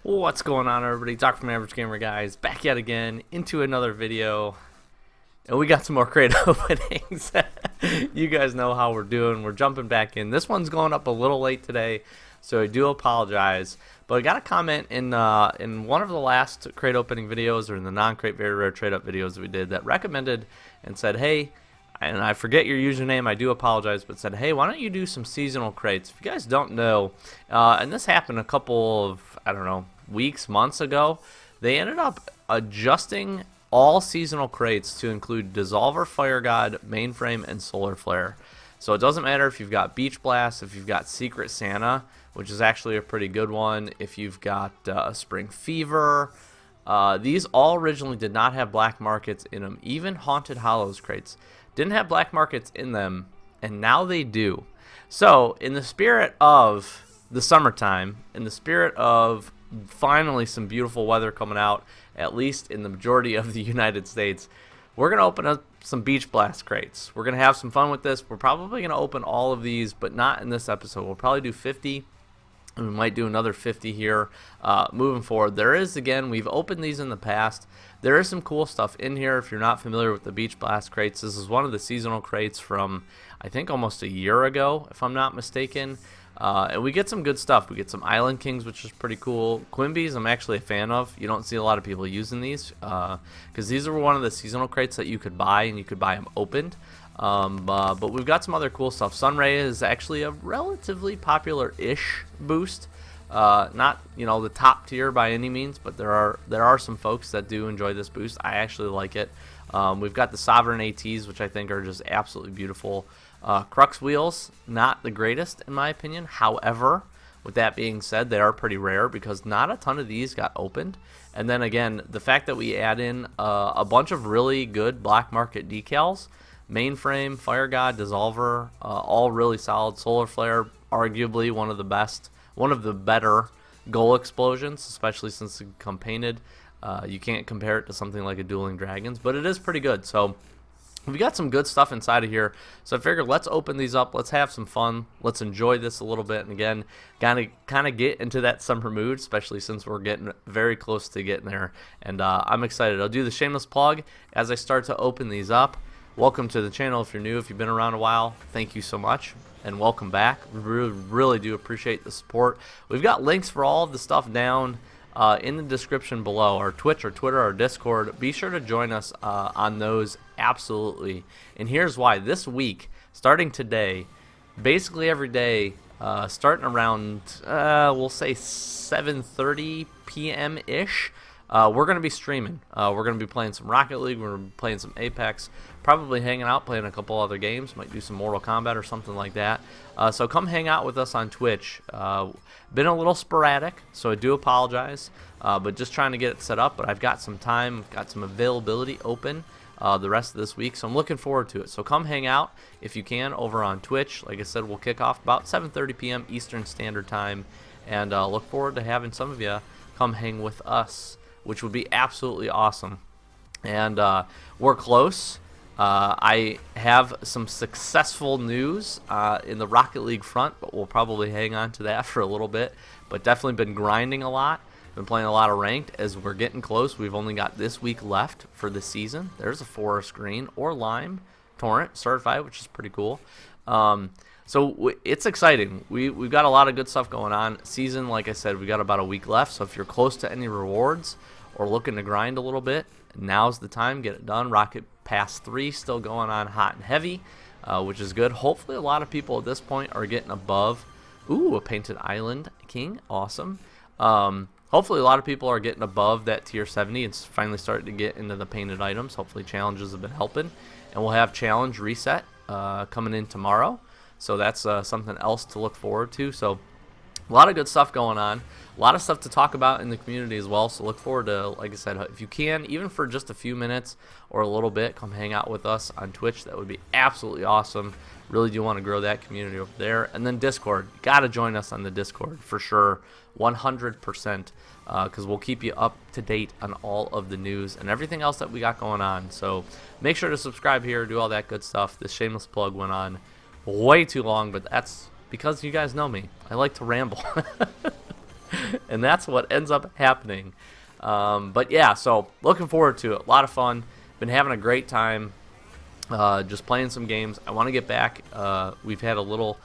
What's going on, everybody? Doc from Average Gamer Guys back yet again into another video, and we got some more crate openings. You guys know how we're doing. We're jumping back in. This one's going up a little late today, so I do apologize. But I got a comment in one of the last crate opening videos, or in the non-crate very rare trade up videos that we did, that recommended and said, hey, and I forget your username, I do apologize, but said, hey, why don't you do some seasonal crates? If you guys don't know, and this happened a couple of, I don't know, weeks, months ago, they ended up adjusting all seasonal crates to include Dissolver, Fire God, Mainframe, and Solar Flare. So it doesn't matter if you've got Beach Blast, if you've got Secret Santa, which is actually a pretty good one, if you've got Spring Fever. These all originally did not have black markets in them. Even Haunted Hollows crates didn't have black markets in them, and now they do. So in the spirit of the summertime, in the spirit of finally some beautiful weather coming out, at least in the majority of the United States, we're going to open up some Beach Blast crates. We're going to have some fun with this. We're probably going to open all of these, but not in this episode. We'll probably do 50, and we might do another 50 here moving forward. There is, again, we've opened these in the past. There is some cool stuff in here if you're not familiar with the Beach Blast crates. This is one of the seasonal crates from, I think, almost a year ago, if I'm not mistaken. And we get some good stuff. We get some Island Kings, which is pretty cool. Quimbies, I'm actually a fan of. You don't see a lot of people using these because these are one of the seasonal crates that you could buy, and you could buy them opened. But we've got some other cool stuff. Sunray is actually a relatively popular-ish boost. Not, you know, the top tier by any means, but there are some folks that do enjoy this boost. I actually like it. We've got the Sovereign ATs, which I think are just absolutely beautiful. Crux wheels, not the greatest in my opinion. However, with that being said, they are pretty rare because not a ton of these got opened. And then again, the fact that we add in a bunch of really good black market decals, Mainframe, Fire God, Dissolver, all really solid. Solar Flare, arguably one of the best, one of the better goal explosions, especially since it become painted. You can't compare it to something like a Dueling Dragons, but it is pretty good. So we got some good stuff inside of here, so I figured let's open these up, let's have some fun, let's enjoy this a little bit, and again, kind of get into that summer mood, especially since we're getting very close to getting there, and I'm excited. I'll do the shameless plug as I start to open these up. Welcome to the channel if you're new. If you've been around a while, thank you so much, and welcome back. We really do appreciate the support. We've got links for all of the stuff down in the description below, our Twitch, our Twitter, our Discord. Be sure to join us on those, absolutely. And here's why. This week, starting today, basically every day, starting around, we'll say 7:30 p.m.-ish, we're going to be streaming. We're going to be playing some Rocket League, we're going to be playing some Apex, probably hanging out, playing a couple other games, might do some Mortal Kombat or something like that. So come hang out with us on Twitch. Been a little sporadic, so I do apologize, but just trying to get it set up. But I've got some time, got some availability open the rest of this week, so I'm looking forward to it. So come hang out if you can over on Twitch. Like I said, we'll kick off about 7:30 p.m. Eastern Standard Time, and look forward to having some of you come hang with us, which would be absolutely awesome. And we're close. I have some successful news in the Rocket League front, but we'll probably hang on to that for a little bit. But definitely been grinding a lot, been playing a lot of ranked as we're getting close. We've only got this week left for the season. There's a Forest Green or Lime Torrent certified, which is pretty cool. So it's exciting. We've got a lot of good stuff going on. Season, like I said, we got about a week left. So if you're close to any rewards or looking to grind a little bit, now's the time. Get it done. Rocket Pass 3 still going on hot and heavy, which is good. Hopefully a lot of people at this point are getting above. Ooh, a Painted Island King. Awesome. Hopefully a lot of people are getting above that tier 70 and finally starting to get into the painted items. Hopefully challenges have been helping. And we'll have challenge reset coming in tomorrow. So that's something else to look forward to. So a lot of good stuff going on. A lot of stuff to talk about in the community as well. So look forward to, like I said, if you can, even for just a few minutes or a little bit, come hang out with us on Twitch. That would be absolutely awesome. Really do want to grow that community over there. And then Discord. Got to join us on the Discord for sure. 100%. Because we'll keep you up to date on all of the news and everything else that we got going on. So make sure to subscribe here, do all that good stuff. This shameless plug went on way too long, but that's because you guys know me. I like to ramble. and that's what ends up happening. But yeah, so looking forward to it. A lot of fun. Been having a great time just playing some games. I want to get back. We've had a little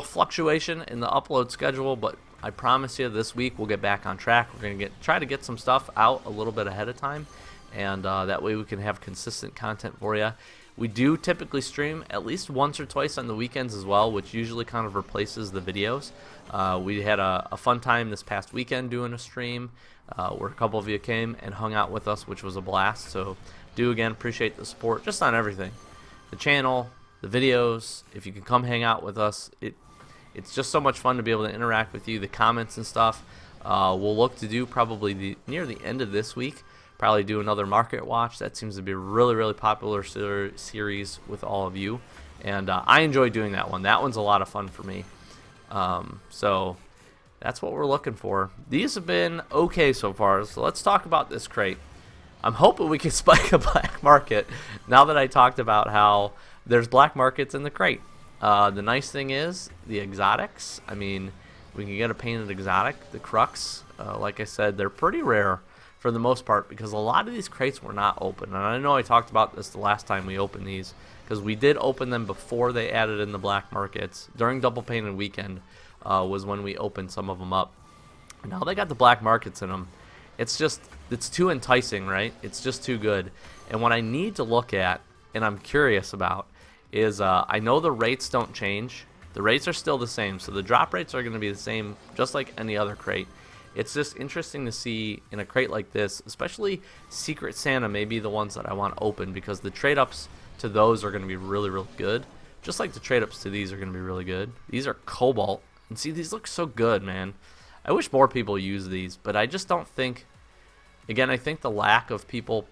fluctuation in the upload schedule, but I promise you this week we'll get back on track. We're going to try to get some stuff out a little bit ahead of time, and that way we can have consistent content for you. We do typically stream at least once or twice on the weekends as well, which usually kind of replaces the videos. We had a fun time this past weekend doing a stream where a couple of you came and hung out with us, which was a blast. So do again appreciate the support just on everything. The channel, the videos, if you can come hang out with us, it's just so much fun to be able to interact with you, the comments and stuff. We'll look to do probably near the end of this week, probably do another market watch. That seems to be a really popular series with all of you, and I enjoy doing that one. That one's a lot of fun for me. So that's what we're looking for. These have been okay so far, so let's talk about this crate. I'm hoping we can spike a black market now that I talked about how there's black markets in the crate. The nice thing is the exotics. I mean, we can get a painted exotic. The Crux, like I said, they're pretty rare for the most part because a lot of these crates were not open. And I know I talked about this the last time we opened these because we did open them before they added in the black markets. During Double Painted Weekend was when we opened some of them up. Now they got the black markets in them. It's too enticing, right? It's just too good. And what I need to look at, and I'm curious about, is I know the rates don't change. The rates are still the same, so the drop rates are going to be the same just like any other crate. It's just interesting to see in a crate like this, especially Secret Santa may be the ones that I want to open because the trade-ups to those are going to be really good. Just like the trade-ups to these are going to be really good. These are Cobalt, and see, these look so good, man. I wish more people use these, but I just don't think... Again, I think the lack of people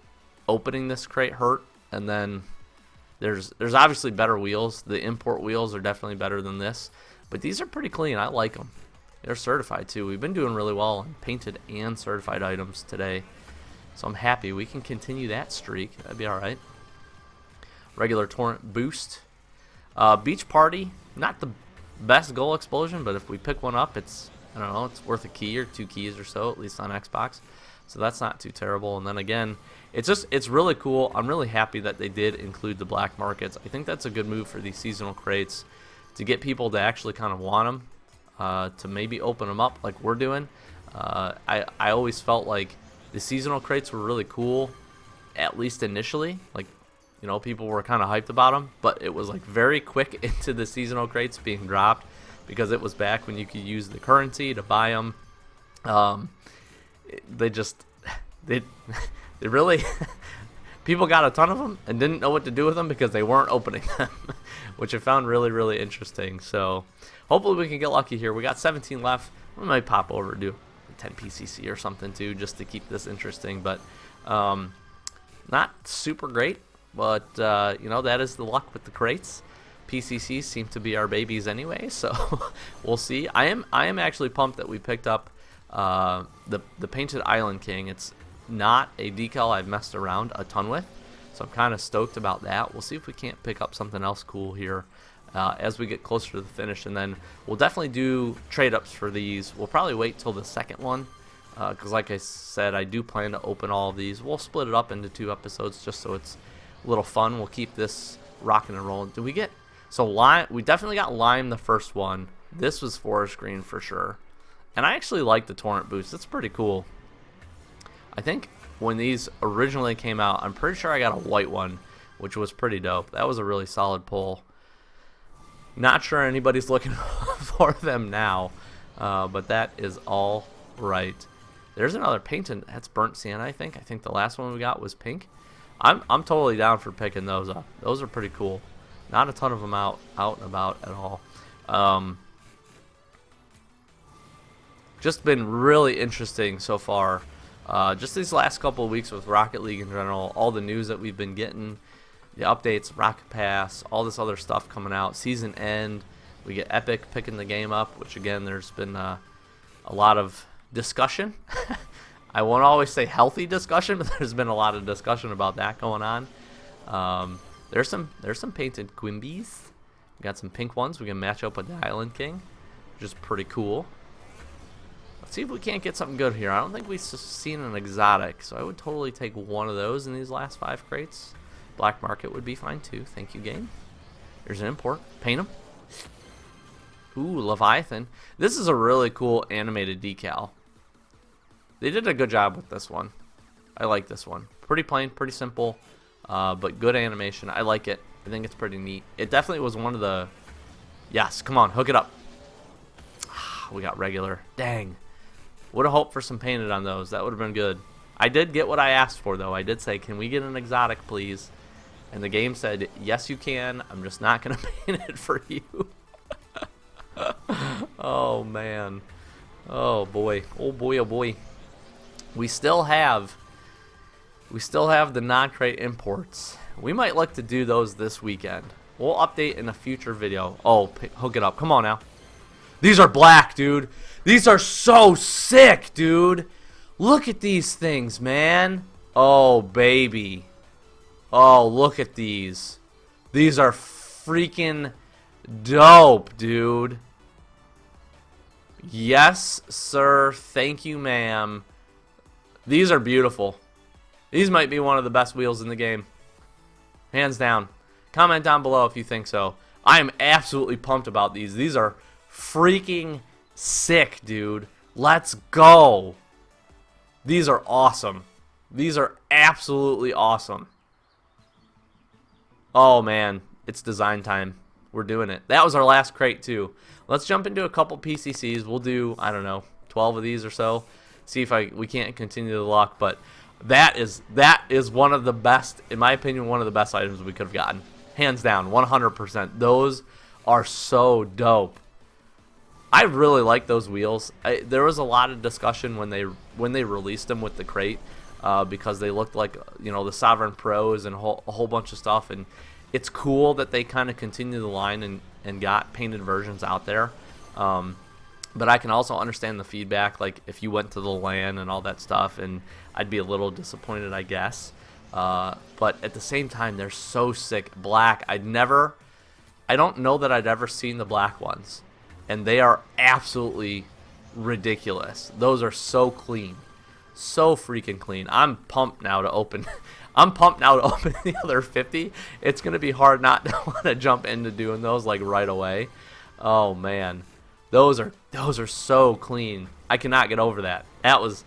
opening this crate hurt, and then there's obviously better wheels. The import wheels are definitely better than this, but these are pretty clean. I like them. They're certified too. We've been doing really well on painted and certified items today, so I'm happy. We can continue that streak. That'd be all right. Regular Torrent Boost. Beach Party, not the best goal explosion, but if we pick one up, it's, I don't know, it's worth a key or 2 keys or so, at least on Xbox. So that's not too terrible. And then again, it's really cool. I'm really happy that they did include the black markets. I think that's a good move for these seasonal crates to get people to actually kind of want them, to maybe open them up like we're doing. I always felt like the seasonal crates were really cool, at least initially. Like, you know, people were kind of hyped about them, but it was like very quick into the seasonal crates being dropped because it was back when you could use the currency to buy them. They really people got a ton of them and didn't know what to do with them because they weren't opening them, which I found really interesting. So hopefully we can get lucky here. We got 17 left. We might pop over and do 10 PCC or something too, just to keep this interesting. But not super great, but you know, that is the luck with the crates. PCCs seem to be our babies anyway, so we'll see. I am actually pumped that we picked up the Painted Island King. It's not a decal I've messed around a ton with, so I'm kind of stoked about that. We'll see if we can't pick up something else cool here as we get closer to the finish, and then we'll definitely do trade-ups for these. We'll probably wait till the second one because like I said, I do plan to open all of these. We'll split it up into 2 episodes just so it's a little fun. We'll keep this rocking and rolling. Did we get... So lime, we definitely got lime the first one. This was forest green for sure. And I actually like the Torrent Boost. It's pretty cool. I think when these originally came out, I'm pretty sure I got a white one, which was pretty dope. That was a really solid pull. Not sure anybody's looking for them now, but that is all right. There's another painted. That's Burnt Sienna, I think. I think the last one we got was pink. I'm totally down for picking those up. Those are pretty cool. Not a ton of them out and about at all. Just been really interesting so far. Just these last couple of weeks with Rocket League in general, all the news that we've been getting, the updates, Rocket Pass, all this other stuff coming out, season end. We get Epic picking the game up, which again, there's been a lot of discussion. I won't always say healthy discussion, but there's been a lot of discussion about that going on. There's some painted Quimbies. We got some pink ones. We can match up with the Island King, which is pretty cool. See if we can't get something good here. I don't think we've seen an exotic, so I would totally take one of those in these last 5 crates. Black market would be fine too. Thank you, game. There's an import. Paint them. Ooh, Leviathan. This is a really cool animated decal. They did a good job with this one. I like this one. Pretty plain, pretty simple, but good animation. I like it. I think it's pretty neat. It definitely was one of the... Yes, come on, hook it up. We got regular. Dang. Would have hoped for some painted on those. That would have been good. I did get what I asked for, though. I did say, can we get an exotic, please? And the game said, yes, you can. I'm just not going to paint it for you. Oh, man. Oh, boy. Oh, boy, oh, boy. We still have the non-crate imports. We might look to do those this weekend. We'll update in a future video. Oh, hook it up. Come on now. These are black, dude. These are so sick, dude. Look at these things, man. Oh, baby. Oh, look at these. These are freaking dope, dude. Yes, sir. Thank you, ma'am. These are beautiful. These might be one of the best wheels in the game. Hands down. Comment down below if you think so. I am absolutely pumped about these. These are freaking sick, dude. Let's go. These are awesome. These are absolutely awesome. Oh, man. It's design time. We're doing it. That was our last crate, too. Let's jump into a couple PCCs. We'll do, I don't know, 12 of these or so. See if we can't continue the luck, but that is one of the best, in my opinion, one of the best items we could have gotten. Hands down, 100%. Those are so dope. I really like those wheels. There was a lot of discussion when they released them with the crate because they looked like, you know, the Sovereign Pros and a whole bunch of stuff. And it's cool that they kind of continue the line and got painted versions out there. But I can also understand the feedback, like if you went to the LAN and all that stuff, and I'd be a little disappointed, I guess. But at the same time, they're so sick. Black, I don't know that I'd ever seen the black ones. And they are absolutely ridiculous. Those are so clean. So freaking clean. I'm pumped now to open the other 50. It's going to be hard not to want to jump into doing those like right away. Oh man. Those are so clean. I cannot get over that. That was,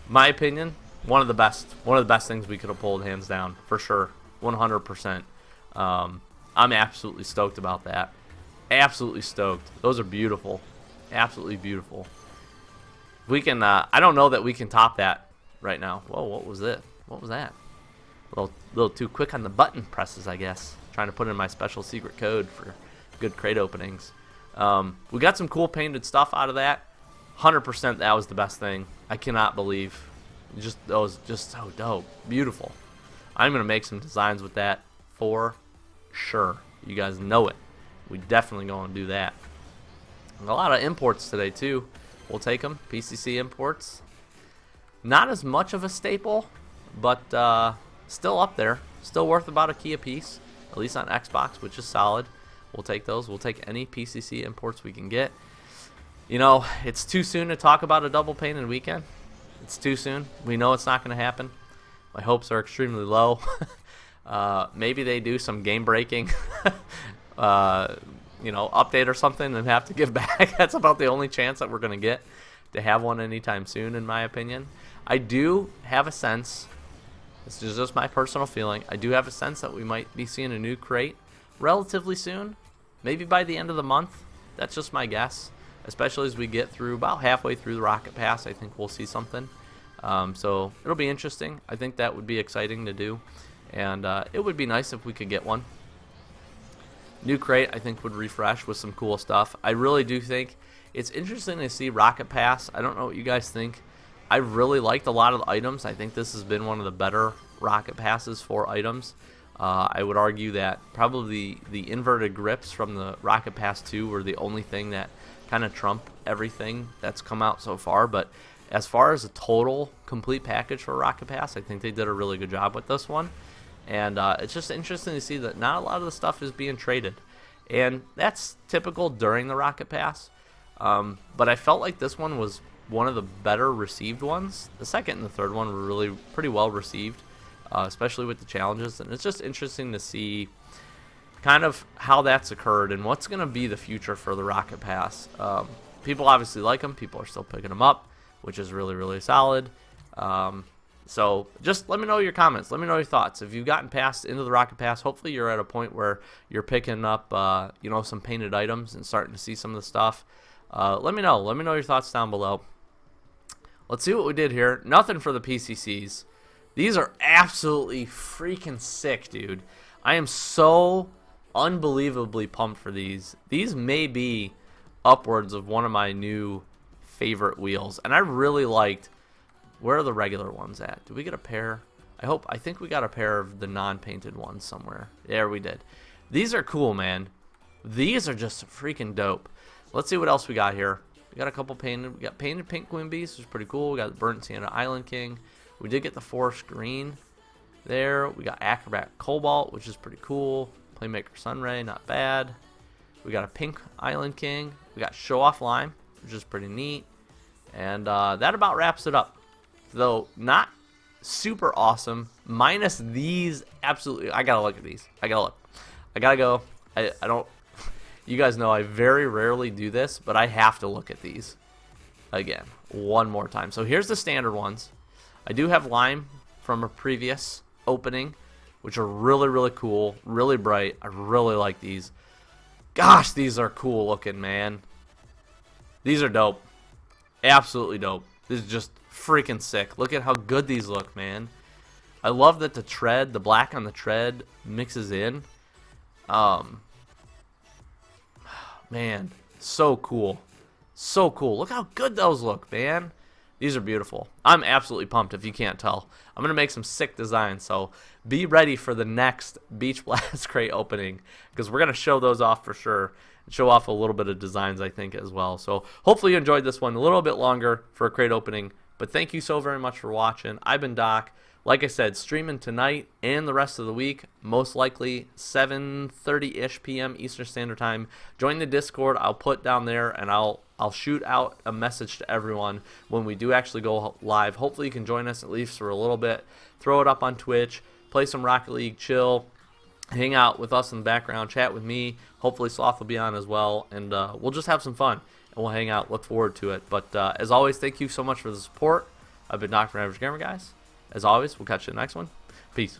my opinion, one of the best things we could have pulled, hands down, for sure. 100%. I'm absolutely stoked about that. Absolutely stoked. Those are beautiful. Absolutely beautiful. We can I don't know that we can top that right now. Whoa, what was it? What was that? A little too quick on the button presses, I guess. Trying to put in my special secret code for good crate openings. We got some cool painted stuff out of that. 100% that was the best thing. I cannot believe. That was just so dope. Beautiful. I'm going to make some designs with that for sure. You guys know it. We definitely going to do that. And a lot of imports today too. We'll take them. PCC imports. Not as much of a staple, but still up there. Still worth about a key a piece. At least on Xbox, which is solid. We'll take those. We'll take any PCC imports we can get. You know, it's too soon to talk about a double painted weekend. It's too soon. We know it's not going to happen. My hopes are extremely low. Maybe they do some game breaking, you know, update or something and have to give back. That's about the only chance that we're going to get to have one anytime soon, in my opinion. I do have a sense, this is just my personal feeling, I do have a sense that we might be seeing a new crate relatively soon. Maybe by the end of the month. That's just my guess. Especially as we get through about halfway through the Rocket Pass, I think we'll see something. So it'll be interesting. I think that would be exciting to do. And it would be nice if we could get one. New crate, I think, would refresh with some cool stuff. I really do think it's interesting to see Rocket Pass. I don't know what you guys think. I really liked a lot of the items. I think this has been one of the better Rocket Passes for items. I would argue that probably the inverted grips from the Rocket Pass 2 were the only thing that kind of trump everything that's come out so far. But as far as a total complete package for Rocket Pass, I think they did a really good job with this one. And it's just interesting to see that not a lot of the stuff is being traded. And that's typical during the Rocket Pass. But I felt like this one was one of the better received ones. The second and the third one were really pretty well received, especially with the challenges. And it's just interesting to see kind of how that's occurred and what's going to be the future for the Rocket Pass. People obviously like them. People are still picking them up, which is really, really solid. So just let me know your comments. Let me know your thoughts. If you've gotten past into the Rocket Pass, hopefully you're at a point where you're picking up, some painted items and starting to see some of the stuff. Let me know. Let me know your thoughts down below. Let's see what we did here. Nothing for the PCCs. These are absolutely freaking sick, dude. I am so unbelievably pumped for these. Think may be upwards of one of my new favorite wheels, and I really liked. Where are the regular ones at? Did we get a pair? I think we got a pair of the non-painted ones somewhere. There we did. These are cool, man. These are just freaking dope. Let's see what else we got here. We got a couple painted. We got painted pink Quimbies, which is pretty cool. We got the Burnt Sienna Island King. We did get the Forest Green there. We got Acrobat Cobalt, which is pretty cool. Playmaker Sunray, not bad. We got a pink Island King. We got Show Off Lime, which is pretty neat. And that about wraps it up. Though not super awesome, minus these. Absolutely, I gotta look at these. I gotta go. I don't. You guys know I very rarely do this, but I have to look at these again one more time. So here's the standard ones. I do have Lime from a previous opening, which are really, really cool, really bright. I really like these. Gosh, these are cool looking, man. These are dope. Absolutely dope. This is just freaking sick. Look at how good these look, man. I love that the black on the tread mixes in. Man, so cool. So cool. Look how good those look, man. These are beautiful. I'm absolutely pumped if you can't tell. I'm going to make some sick designs, so be ready for the next Beach Blast crate opening because we're going to show those off for sure. Show off a little bit of designs, I think, as well. So hopefully you enjoyed this one a little bit longer for a crate opening. But thank you so very much for watching. I've been Doc. Like I said, streaming tonight and the rest of the week, most likely 7:30-ish p.m. Eastern Standard Time. Join the Discord. I'll put down there, and I'll shoot out a message to everyone when we do actually go live. Hopefully you can join us at least for a little bit. Throw it up on Twitch. Play some Rocket League. Chill. Hang out with us in the background. Chat with me. Hopefully Sloth will be on as well. And we'll just have some fun. And we'll hang out. Look forward to it. But as always, thank you so much for the support. I've been Doc from Average Gamer, guys. As always, we'll catch you in the next one. Peace.